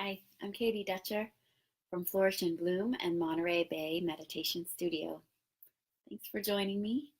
Hi, I'm Katie Dutcher from Flourish and Bloom and Monterey Bay Meditation Studio. Thanks for joining me.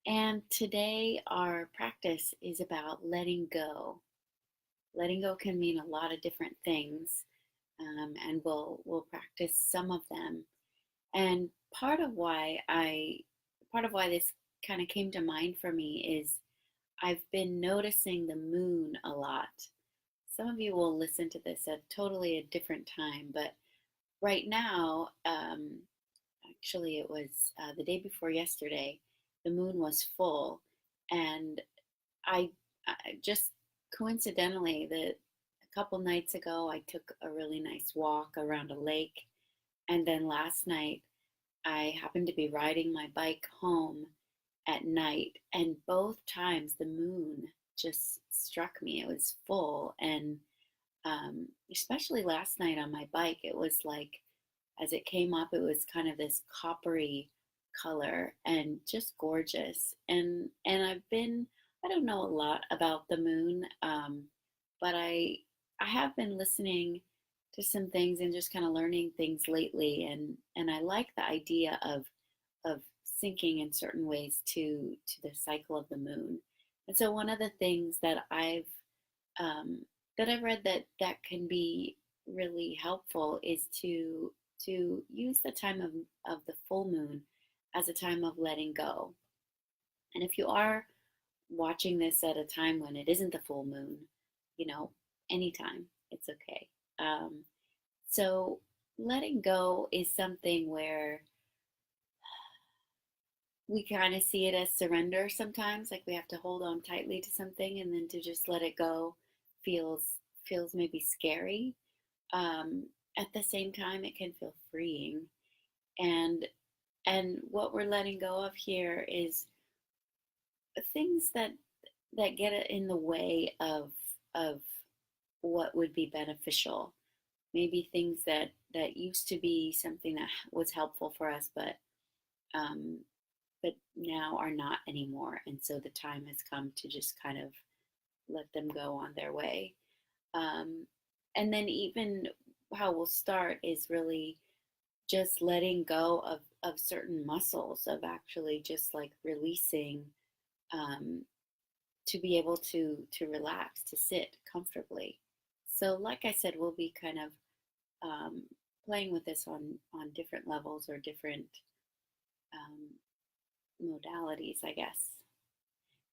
And today our practice is about letting go. Letting go can mean a lot of different things, and we'll practice some of them. And part of why this kind of came to mind for me is I've been noticing the moon a lot. Some of you will listen to this at totally a different time, but right now, actually, it was the day before yesterday, the moon was full, and I, I just coincidentally, a couple nights ago, I took a really nice walk around a lake, and then last night, I happened to be riding my bike home at night, and both times the moon just struck me. It was full, and especially last night on my bike, it was like as it came up, it was kind of this coppery color and just gorgeous. And I don't know a lot about the moon, but I have been listening to some things and just kind of learning things lately, and I like the idea of syncing in certain ways to the cycle of the moon. And so one of the things um, that I've read that can be really helpful is to use the time of the full moon as a time of letting go. And if you are watching this at a time when it isn't the full moon, you know, anytime, it's okay. So letting go is something where we kind of see it as surrender sometimes, like we have to hold on tightly to something and then to just let it go feels feels maybe scary. At the same time, it can feel freeing, and what we're letting go of here is things that get in the way of what would be beneficial. Maybe things that used to be something that was helpful for us, um, but now are not anymore. And so the time has come to just kind of let them go on their way. Um, and then even how we'll start is really just letting go of certain muscles, of actually just like releasing, um, to be able to relax, to sit comfortably. So like I said, we'll be kind of um, playing with this on different levels or different um, modalities, I guess.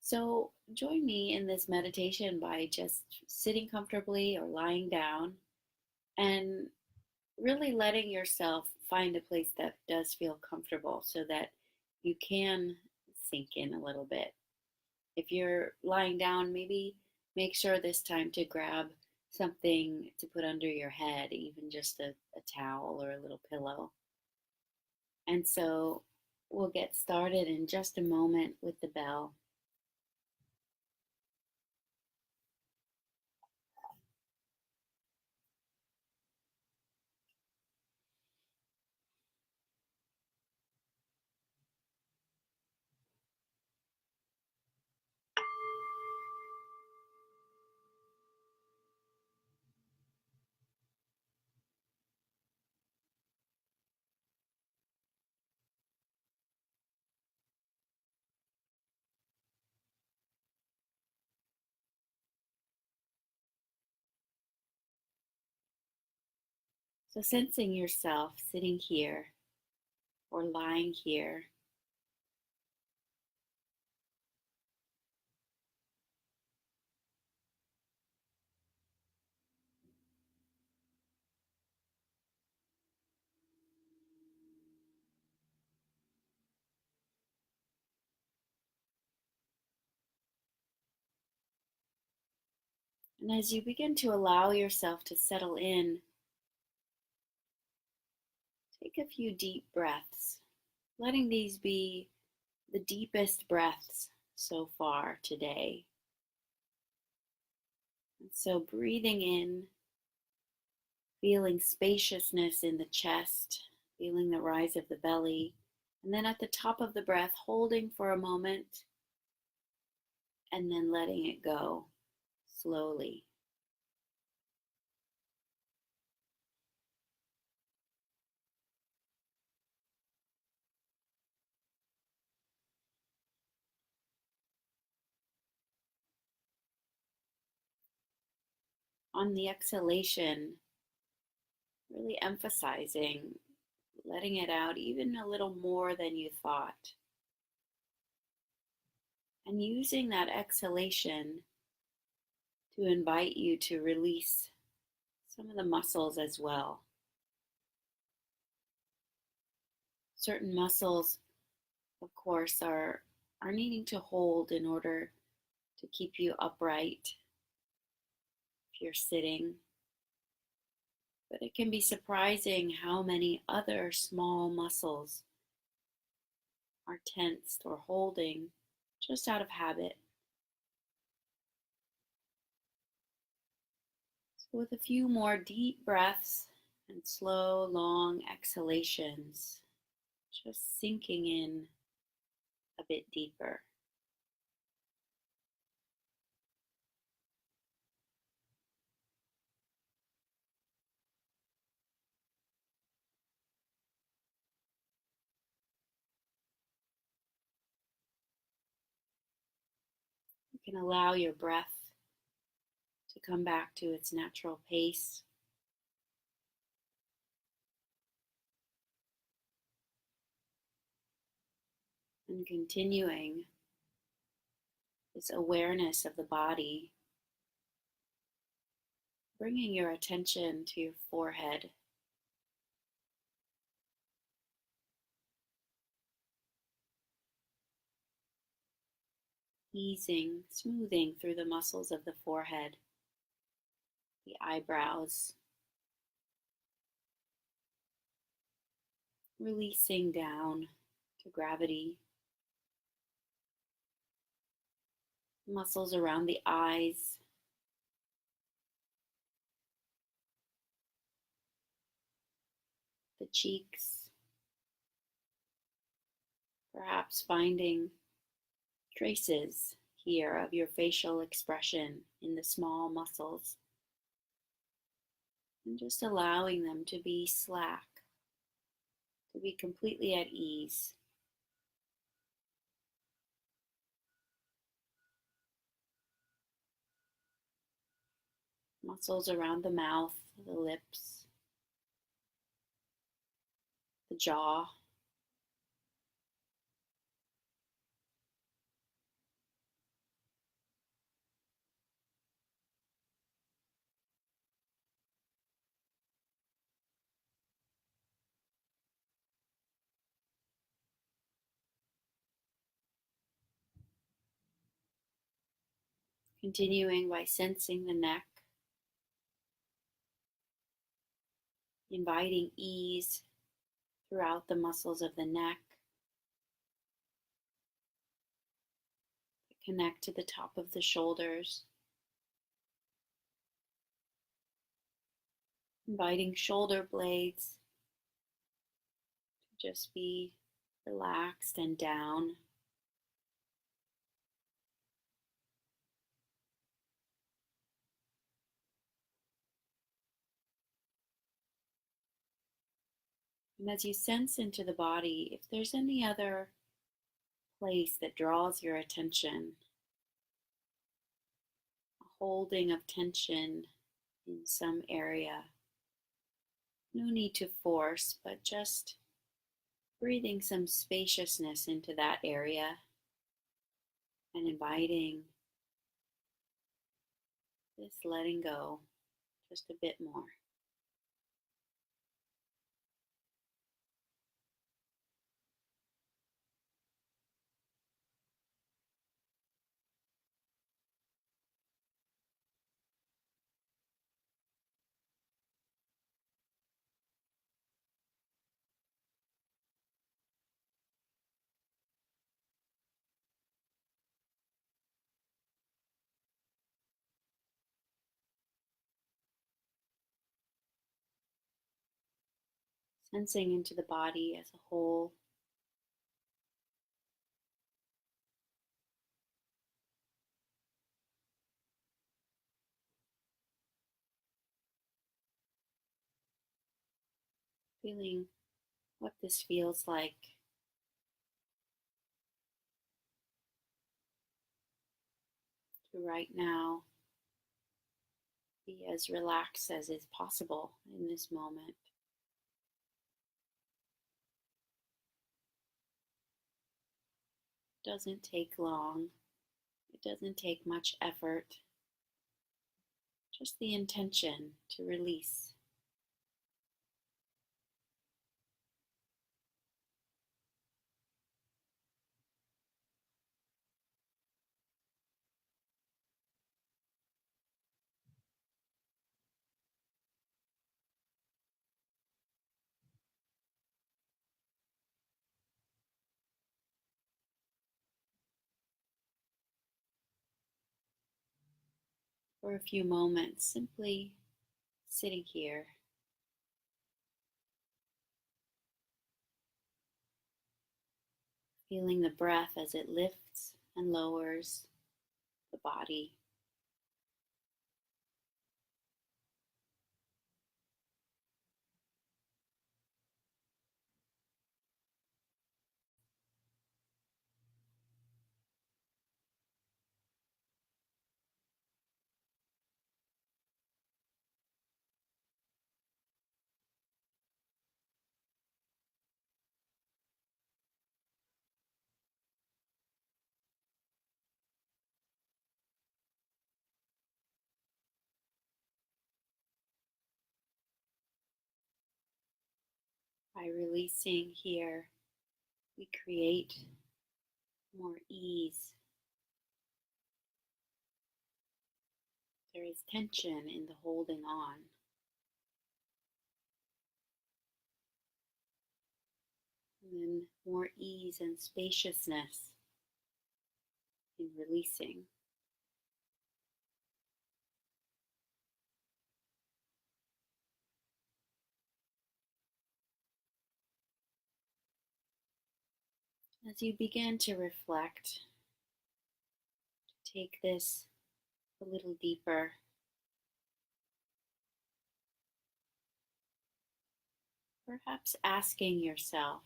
So join me in this meditation by just sitting comfortably or lying down and really letting yourself find a place that does feel comfortable so that you can sink in a little bit. If you're lying down, maybe make sure this time to grab something to put under your head, even just a towel or a little pillow. And so we'll get started in just a moment with the bell. So sensing yourself sitting here or lying here. And as you begin to allow yourself to settle in, take a few deep breaths, letting these be the deepest breaths so far today. And so breathing in, feeling spaciousness in the chest, feeling the rise of the belly, and then at the top of the breath, holding for a moment and then letting it go slowly. On the exhalation, really emphasizing letting it out even a little more than you thought. And using that exhalation to invite you to release some of the muscles as well. Certain muscles, of course, are needing to hold in order to keep you upright if you're sitting. But it can be surprising how many other small muscles are tensed or holding just out of habit. So, with a few more deep breaths and slow, long exhalations, just sinking in a bit deeper. You can allow your breath to come back to its natural pace. And continuing this awareness of the body, bringing your attention to your forehead. Easing, smoothing through the muscles of the forehead, the eyebrows, releasing down to gravity, muscles around the eyes, the cheeks, perhaps finding traces here of your facial expression in the small muscles, and just allowing them to be slack, to be completely at ease. Muscles around the mouth, the lips, the jaw. Continuing by sensing the neck, inviting ease throughout the muscles of the neck. Connect to the top of the shoulders. Inviting shoulder blades to just be relaxed and down. And as you sense into the body, if there's any other place that draws your attention, a holding of tension in some area, no need to force, but just breathing some spaciousness into that area and inviting this letting go just a bit more. Sensing into the body as a whole. Feeling what this feels like to right now be as relaxed as is possible in this moment. It doesn't take long, it doesn't take much effort, just the intention to release. For a few moments, simply sitting here, feeling the breath as it lifts and lowers the body. By releasing here, we create more ease. There is tension in the holding on, and then more ease and spaciousness in releasing. As you begin to reflect, take this a little deeper. Perhaps asking yourself,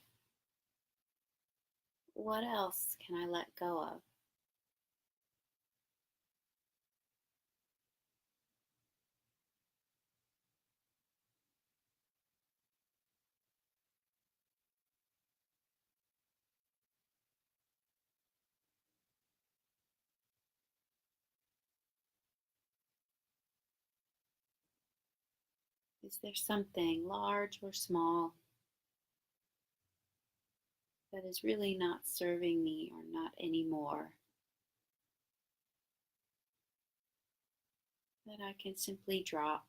what else can I let go of? Is there something large or small that is really not serving me or not anymore that I can simply drop,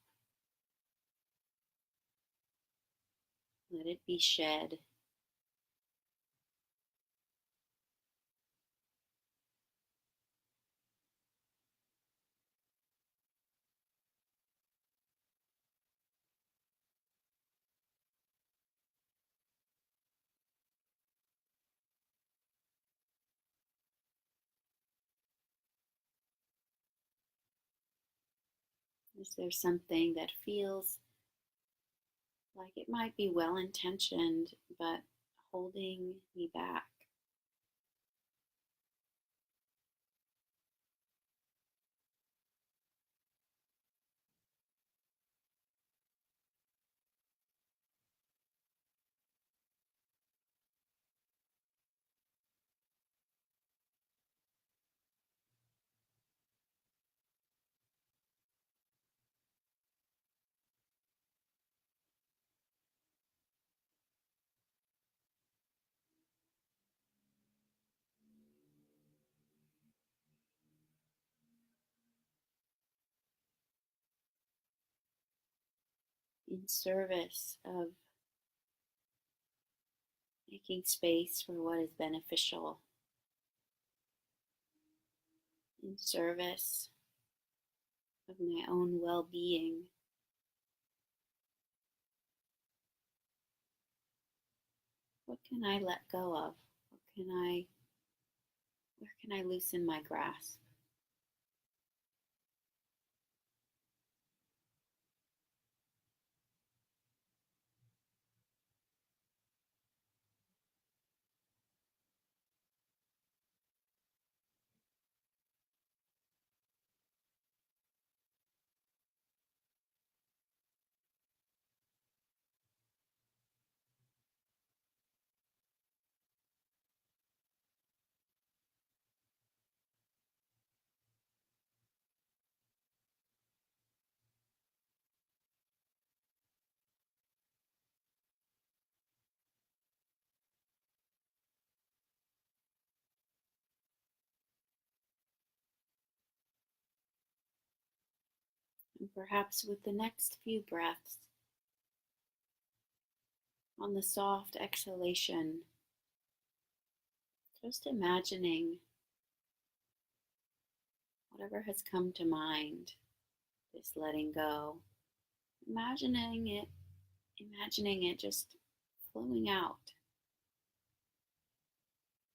let it be shed? Is there something that feels like it might be well intentioned but holding me back? In service of making space for what is beneficial, in service of my own well being. What can I let go of? Where can I loosen my grasp? Perhaps with the next few breaths, on the soft exhalation, just imagining whatever has come to mind, this letting go, imagining it, imagining it just flowing out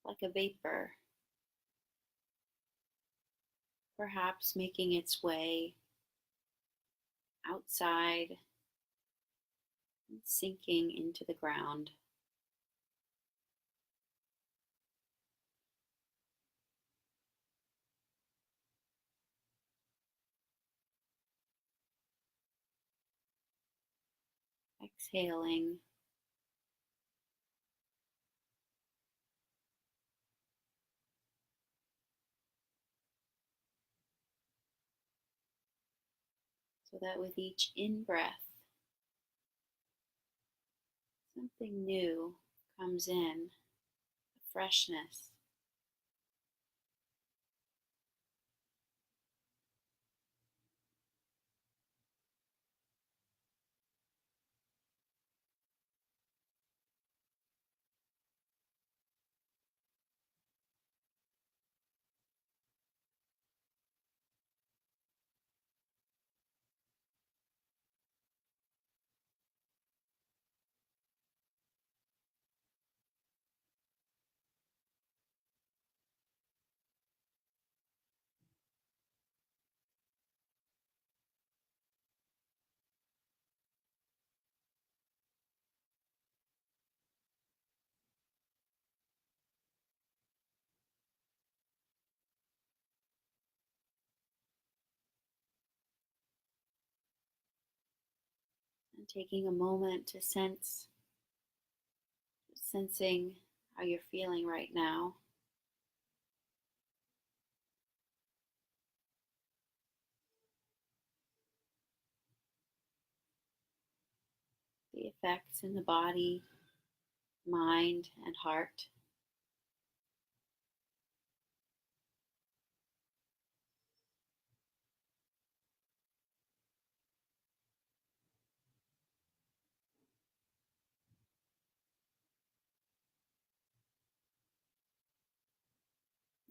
like a vapor, perhaps making its way outside and sinking into the ground. Exhaling, so that with each in breath, something new comes in, a freshness. And taking a moment to sensing how you're feeling right now, the effects in the body, mind, and heart.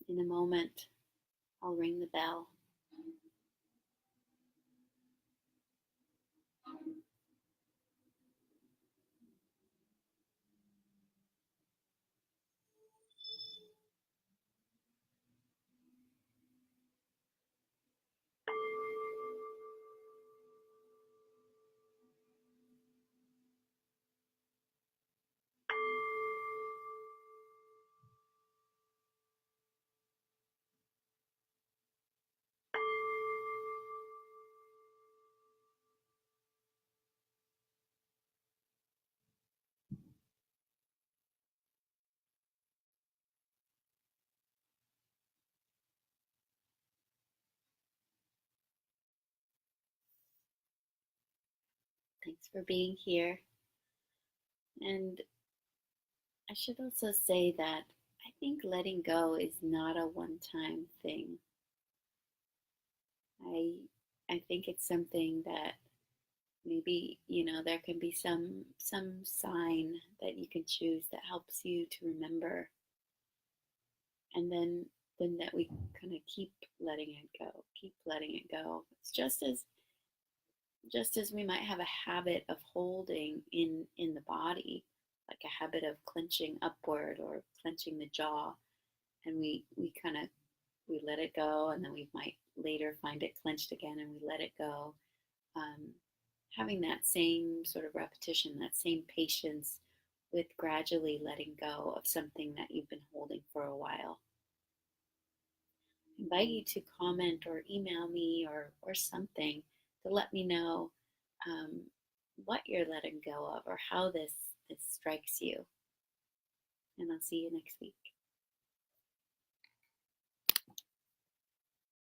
In a moment, I'll ring the bell. Thanks for being here. And I should also say that I think letting go is not a one-time thing. I I think it's something that maybe, there can be some sign that you can choose that helps you to remember, and then that we kind of keep letting it go, keep letting it go. It's just as we might have a habit of holding in the body, like a habit of clenching upward or clenching the jaw, and we kind of we let it go, and then we might later find it clenched again, and we let it go. um, Having that same sort of repetition, that same patience with gradually letting go of something that you've been holding for a while. I invite you to comment or email me or something to let me know um, what you're letting go of or how this strikes you. And I'll see you next week.